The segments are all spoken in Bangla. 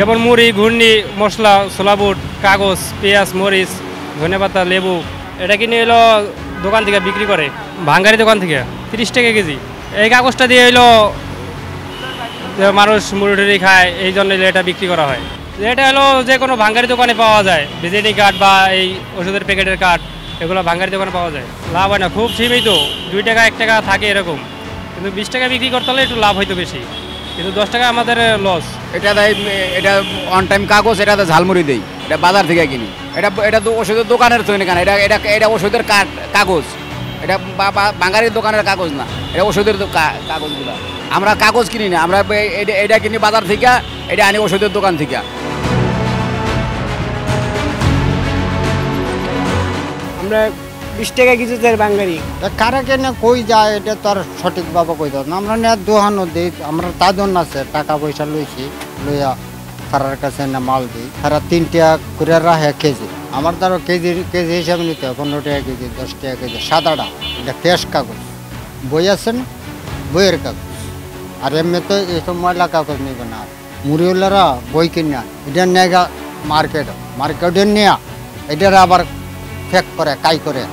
যেমন মুড়ি, ঘূর্ণি, মশলা, ছোলা বুট, কাগজ, পেঁয়াজ, মরিচ, ধনেপাতা, লেবু। এটা কিনে এলো দোকান থেকে বিক্রি করে, ভাঙ্গারি দোকান থেকে 30 টাকা কেজি। এই কাগজটা দিয়ে এলো মানুষ মুড়ি টুড়ি খায়, এই জন্য এটা বিক্রি করা হয়। এটা হলো যে কোনো ভাঙ্গারি দোকানে পাওয়া যায়, ভিজিটিং কার্ড বা এই ওষুধের প্যাকেটের কার্ড, এগুলো ভাঙ্গারি দোকানে পাওয়া যায়। লাভ হয় না, খুব সীমিত, 2 টাকা 1 টাকা থাকে এরকম। কিন্তু 20 টাকা বিক্রি করতে হলে একটু লাভ হইতো বেশি, কিন্তু 10 টাকা আমাদের লস। এটা দেয়, এটা অন টাইম কাগজ, এটাতে ঝালমুড়ি দেই, এটা বাজার থেকে কিনি। এটা তো ওষুধের দোকানের তৈরি কেন, এটা ওষুধের কাগজ, এটা বাঙালির দোকানের কাগজ না, এটা ওষুধের কাগজগুলো। আমরা কাগজ কিনি না, আমরা এটা কিনি বাজার থেকে, এটা আনি ওষুধের দোকান থেকে। আমরা 20 টাকা কিছু দেয় বাঙালি। কারা কেন কই যায় এটা তো আর সঠিকভাবে কই দাও না। আমরা নেওয়ার দোহানো দিই, আমরা তাজন আছে টাকা পয়সা লইছি, লইয়া তারার কাছে না মাল দিই। তারা 3 টাকা করে রাখে কেজি। আমার তারও কেজি হিসাবে নিতে হয় 15 টাকা কেজি, 10 টাকা কেজি। সাদাটা এটা ফ্রেশ কাগজ, বই আছেন বইয়ের কাগজ। আর এমনি তো এইসব ময়লা কাগজ নেবে না। মুড়িওয়ালারা বই কিনা এটা নেগা মার্কেটে নেয়া, এটার আবার ফেক করে কাই করে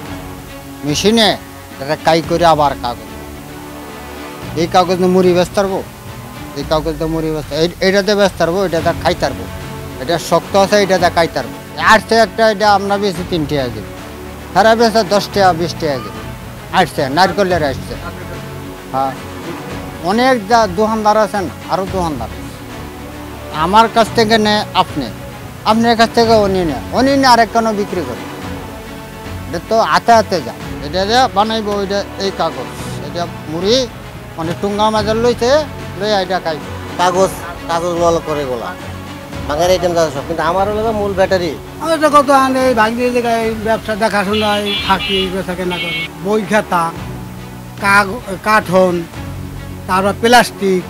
মেশিনে, এটা কাই করে আবার কাগজ। এই কাগজ মুড়ি ব্যস্ত পারবো, এই কাগজ মুড়ি ব্যস্ত, এইটাতে ব্যস্ত পারবো, এটাতে খাইতে পারবো। এটা শক্ত আছে, এটাতে খাইতে পারবো। আসছে একটা, এটা আমরা বেশি 3 টাকা কেজি, সারা বেশি 10 টাকা 20 টাকা কেজি আসছে। নারকেলের আসছে। হ্যাঁ, অনেক দোকানদার আছেন, আরও দোকানদার। আমার কাছ থেকে নেয় আপনার কাছ থেকে উনি নিয়ে আরেক কোনো বিক্রি করে। এটা তো হাতে যায়, এটা বানাইব। ওইটা এই কাগজ, এটা মুড়ি মানে টুঙ্গা মাজার লইছে, লইয়া এটা খাই। কাগজ ভালো করে গোলা বাঙালি আইটেম সব, কিন্তু আমার হলো মূল ব্যাটারি। আমরা তো কত আনে ভাগ্যে জায়গায় ব্যবসা দেখাশোনায় থাকি, বেচা কেনা করি। বই খাতা, কাঠন, তারপর প্লাস্টিক,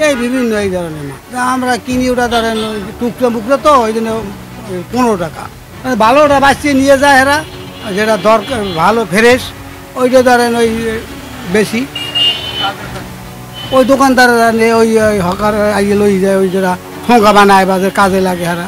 এই বিভিন্ন এই ধরনের না। আমরা কিনি, ওটা ধরেন টুকরো তো ওই জন্য 15 টাকা। ভালোটা বাঁচিয়ে নিয়ে যায় এরা, যেটা দরকার ভালো ফ্রেশ, ওইটা ধরেন ওই বেশি। ওই দোকানদাররা ওই হকার আইয়ে লই যায়, ওই যারা ঠোঁকা বানায় বা কাজে লাগে এরা।